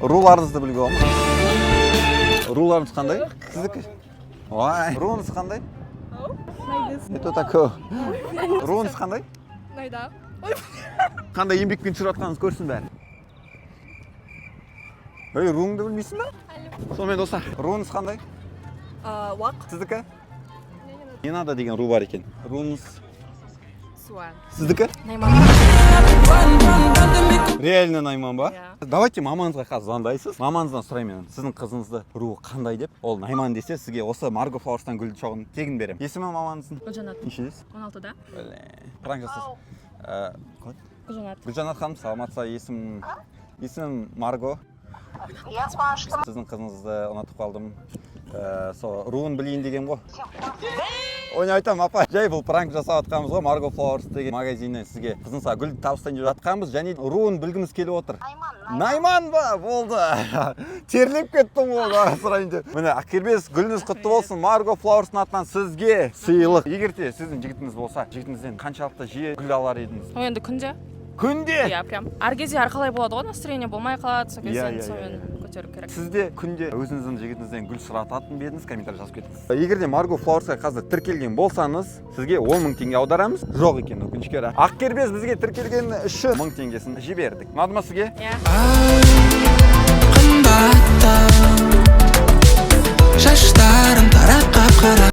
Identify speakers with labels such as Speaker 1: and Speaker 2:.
Speaker 1: Руларыңызды білуге болады ма? Руларыңыз қандай? Сіздікі? Ой, руыңыз қандай? Это такое. Руыңыз қандай?
Speaker 2: Найда.
Speaker 1: Қандай еңбекпен түсіріп жатқаныңызды көрсін бәрі. Ой, руыңды білмейсің ба? Сонымен достар, руыңыз қандай?
Speaker 2: Вак.
Speaker 1: Сіздікі? Не надо деген ру бар екен. Руыңыз
Speaker 2: Суан.
Speaker 1: сіздікі?
Speaker 2: Найман.
Speaker 1: Реально Найман ба?
Speaker 2: Иә.
Speaker 1: Давайте мамаңызға қазір звондайсыз. Мамаңыздан сұраймын мен. Сіздің қызыңызды руы қандай деп. Ол Найман десе, сізге осы Марго Флауэрстан гүл шоғын тегін беремін. Есімі мамаңыздың?
Speaker 2: Гүлжанат.
Speaker 1: Нешедесіз?
Speaker 2: 16-да.
Speaker 1: Пранк жасайсыз.
Speaker 2: Гүлжанат.
Speaker 1: Гүлжанат ханым, саламатсыз, есімім Марго. Сіздің қызыңызды ұнатып қалдым. Сол руын білейін деген ғой. Ойны айтам, апа, жай бұл пранк жасап жатқанбыз ғой, Марго Флауэрс деген магазиннен сізге қызыңызға гүл табыстайын деп жатқанбыз, және руын білгіміз келіп отыр. Найман ба? Болды. Терлеп кеттім болды, сұрайын деп. Міне, Ақербес, гүліңіз құтты болсын, Марго Флауэрстың атынан сізге сыйлық. Егер де сіздің жігітіңіз болса, жігітіңізден қаншалықты жиі гүл алар едіңіз?
Speaker 2: Ой, енді күнде.
Speaker 1: Күнде?
Speaker 2: Иә, прям. Әр кезде әрқалай болады ғой, настроение болмай қалады, сол кезде
Speaker 1: Иә.
Speaker 2: сонымен көтеру керек.
Speaker 1: Сізде күнде өзіңіздің жігітіңізден гүл сұрататын ба едіңіз? Комментарий жазып кетіңіз. Егер де Марго Флауэрсқа қазір тіркелген болсаңыз, сізге 10 мың теңге аударамыз. Жоқ екен, өкінішке орай. Ақербес бізге тіркелген үшін 1000 теңгесін жібердік. Ұнады ма сізге?
Speaker 2: Иә.
Speaker 3: Шаштарым тараққа қара